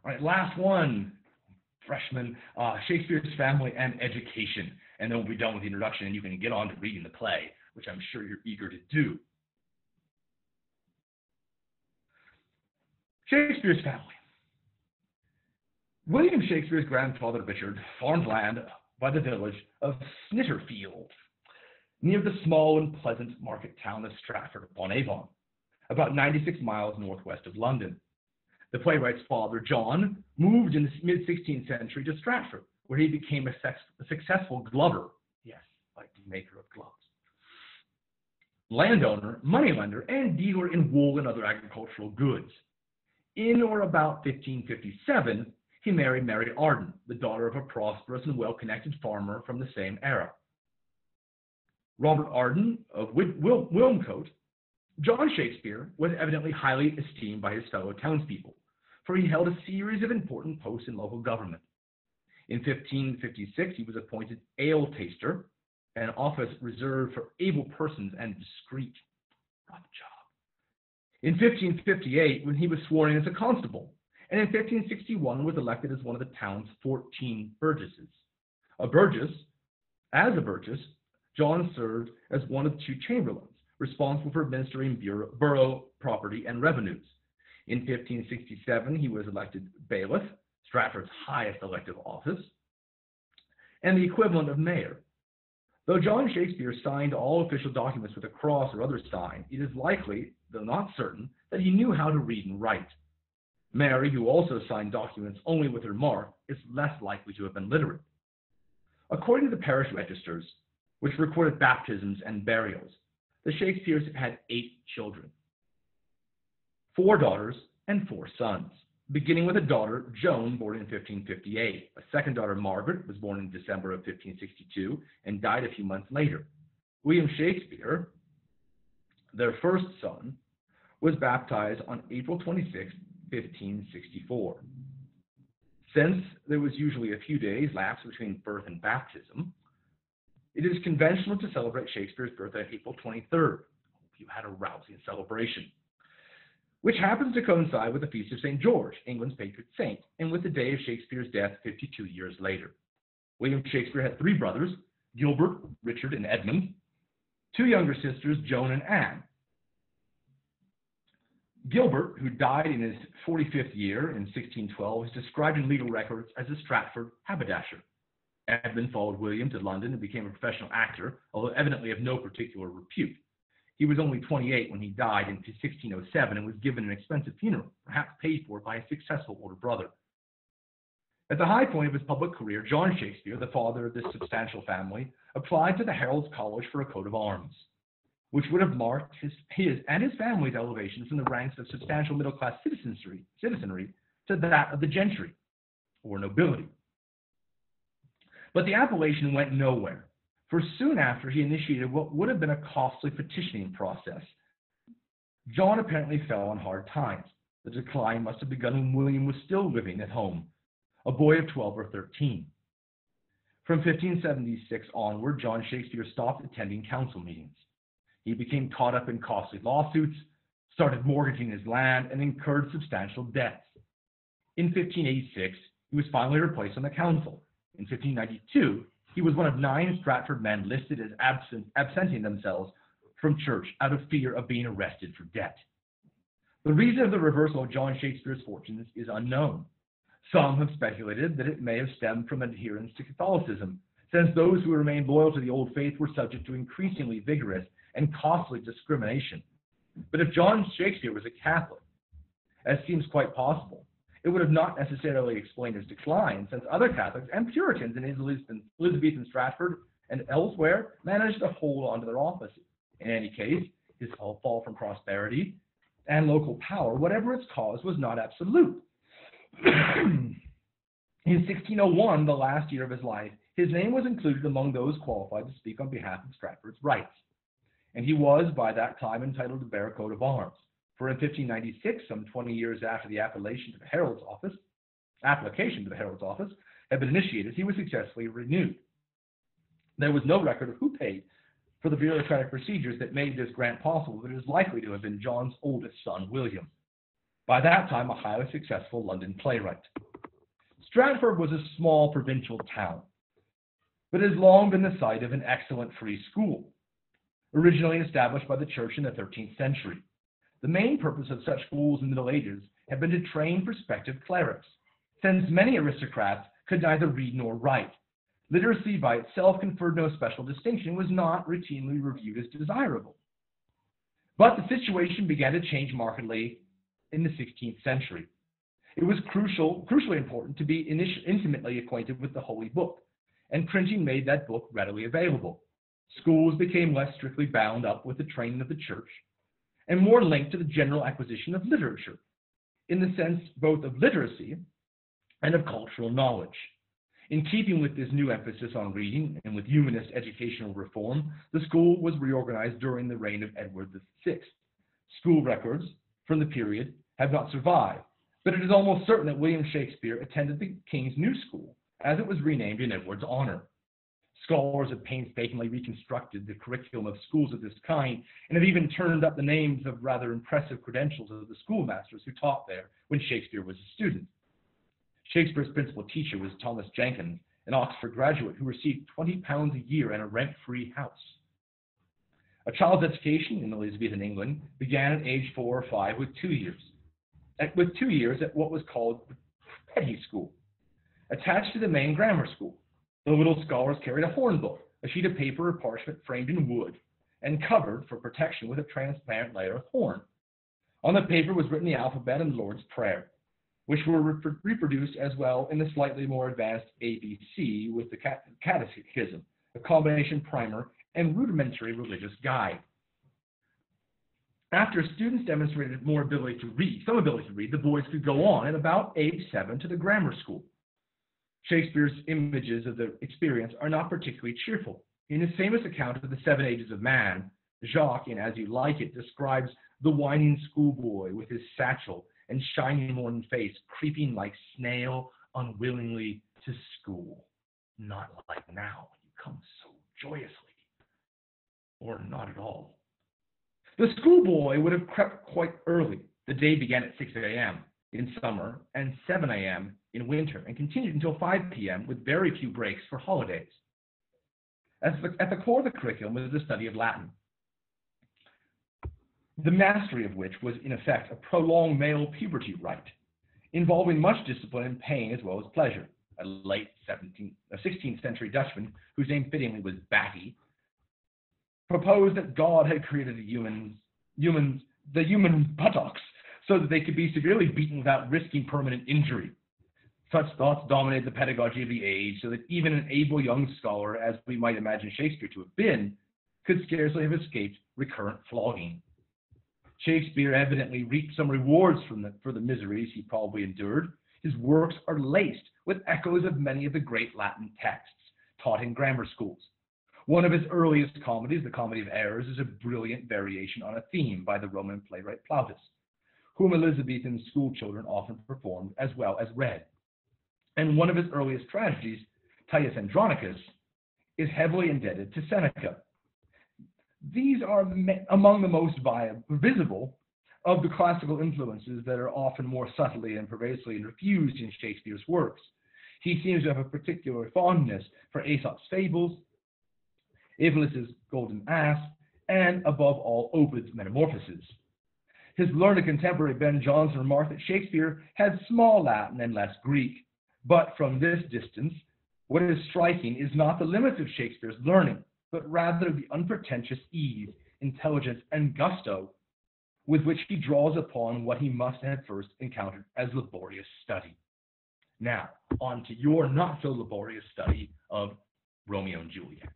All right, last one, freshman, Shakespeare's family and education. And then we'll be done with the introduction and you can get on to reading the play, which I'm sure you're eager to do. Shakespeare's family. William Shakespeare's grandfather Richard farmed land by the village of Snitterfield, near the small and pleasant market town of Stratford-upon-Avon, about 96 miles northwest of London. The playwright's father, John, moved in the mid-16th century to Stratford, where he became a successful glover. Yes, like the maker of gloves. Landowner, moneylender, and dealer in wool and other agricultural goods. In or about 1557, he married Mary Arden, the daughter of a prosperous and well-connected farmer from the same era. Robert Arden of Wilmcote, John Shakespeare was evidently highly esteemed by his fellow townspeople, for he held a series of important posts in local government. In 1556, he was appointed ale taster, an office reserved for able persons and discreet. Rough job. In 1558, when he was sworn in as a constable, and in 1561 was elected as one of the town's 14 burgesses. As a burgess, John served as one of 2 chamberlains, responsible for administering borough property and revenues. In 1567, he was elected bailiff, Stratford's highest elective office, and the equivalent of mayor. Though John Shakespeare signed all official documents with a cross or other sign, it is likely, though not certain, that he knew how to read and write. Mary, who also signed documents only with her mark, is less likely to have been literate. According to the parish registers, which recorded baptisms and burials, the Shakespeares had 8 children, 4 daughters and 4 sons, beginning with a daughter, Joan, born in 1558. A second daughter, Margaret, was born in December of 1562 and died a few months later. William Shakespeare, their first son, was baptized on April 26, 1564. Since there was usually a few days lapse between birth and baptism, it is conventional to celebrate Shakespeare's birthday on April 23rd. Hope you had a rousing celebration, which happens to coincide with the feast of St. George, England's patron saint, and with the day of Shakespeare's death 52 years later. William Shakespeare had 3 brothers, Gilbert, Richard, and Edmund, 2 younger sisters, Joan and Anne. Gilbert, who died in his 45th year in 1612, is described in legal records as a Stratford haberdasher. Edmund followed William to London and became a professional actor, although evidently of no particular repute. He was only 28 when he died in 1607 and was given an expensive funeral, perhaps paid for by a successful older brother. At the high point of his public career, John Shakespeare, the father of this substantial family, applied to the Herald's College for a coat of arms, which would have marked his and his family's elevation from the ranks of substantial middle-class citizenry to that of the gentry, or nobility. But the appellation went nowhere, for soon after he initiated what would have been a costly petitioning process. John apparently fell on hard times. The decline must have begun when William was still living at home, a boy of 12 or 13. From 1576 onward, John Shakespeare stopped attending council meetings. He became caught up in costly lawsuits, started mortgaging his land, and incurred substantial debts. In 1586, he was finally replaced on the council. In 1592, he was one of 9 Stratford men listed as absenting themselves from church out of fear of being arrested for debt. The reason of the reversal of John Shakespeare's fortunes is unknown. Some have speculated that it may have stemmed from adherence to Catholicism, since those who remained loyal to the old faith were subject to increasingly vigorous and costly discrimination. But if John Shakespeare was a Catholic, as seems quite possible, it would have not necessarily explained his decline, since other Catholics and Puritans in Elizabethan Stratford and elsewhere managed to hold on to their offices. In any case, his fall from prosperity and local power, whatever its cause, was not absolute. In 1601, the last year of his life, his name was included among those qualified to speak on behalf of Stratford's rights, and he was by that time entitled to bear a coat of arms. For in 1596, some 20 years after the application to the Herald's office had been initiated, he was successfully renewed. There was no record of who paid for the bureaucratic procedures that made this grant possible, but it is likely to have been John's oldest son, William. by that time a highly successful London playwright. Stratford was a small provincial town, but has long been the site of an excellent free school, originally established by the church in the 13th century. The main purpose of such schools in the Middle Ages had been to train prospective clerics, since many aristocrats could neither read nor write. Literacy by itself conferred no special distinction, was not routinely reviewed as desirable. But the situation began to change markedly in the 16th century. It was crucially important to be intimately acquainted with the Holy Book, and printing made that book readily available. Schools became less strictly bound up with the training of the church, and more linked to the general acquisition of literature, in the sense both of literacy and of cultural knowledge. In keeping with this new emphasis on reading and with humanist educational reform, the school was reorganized during the reign of Edward VI. School records from the period have not survived, but it is almost certain that William Shakespeare attended the King's New School, as it was renamed in Edward's honor. Scholars have painstakingly reconstructed the curriculum of schools of this kind and have even turned up the names of rather impressive credentials of the schoolmasters who taught there when Shakespeare was a student. Shakespeare's principal teacher was Thomas Jenkins, an Oxford graduate who received £20 a year and a rent-free house. A child's education in Elizabethan England began at age 4 or 5 with 2 years. With 2 years at what was called the Petty School, attached to the main grammar school. The little scholars carried a horn book, a sheet of paper or parchment framed in wood, and covered for protection with a transparent layer of horn. On the paper was written the alphabet and the Lord's Prayer, which were reproduced as well in the slightly more advanced ABC with the Catechism, a combination primer and rudimentary religious guide. After students demonstrated some ability to read, the boys could go on at about age 7 to the grammar school. Shakespeare's images of the experience are not particularly cheerful. In his famous account of the 7 ages of man, Jacques, in As You Like It, describes the whining schoolboy with his satchel and shining morning face, creeping like snail unwillingly to school. Not like now, when you come so joyously, or not at all. The schoolboy would have crept quite early. The day began at 6 a.m. in summer and 7 a.m. in winter, and continued until 5 p.m. with very few breaks for holidays. At the core of the curriculum was the study of Latin, the mastery of which was in effect a prolonged male puberty rite, involving much discipline and pain as well as pleasure. A late 16th century Dutchman, whose name fittingly was Batty, proposed that God had created the human buttocks so that they could be severely beaten without risking permanent injury. Such thoughts dominated the pedagogy of the age, so that even an able young scholar, as we might imagine Shakespeare to have been, could scarcely have escaped recurrent flogging. Shakespeare evidently reaped some rewards for the miseries he probably endured. His works are laced with echoes of many of the great Latin texts taught in grammar schools. One of his earliest comedies, The Comedy of Errors, is a brilliant variation on a theme by the Roman playwright Plautus, whom Elizabethan schoolchildren often performed as well as read. And one of his earliest tragedies, Titus Andronicus, is heavily indebted to Seneca. These are among the most visible of the classical influences that are often more subtly and pervasively infused in Shakespeare's works. He seems to have a particular fondness for Aesop's fables, Aeschylus's Golden Ass, and above all, Ovid's Metamorphoses. His learned contemporary Ben Jonson remarked that Shakespeare had small Latin and less Greek, but from this distance, what is striking is not the limits of Shakespeare's learning, but rather the unpretentious ease, intelligence, and gusto with which he draws upon what he must have first encountered as laborious study. Now, on to your not-so-laborious study of Romeo and Juliet.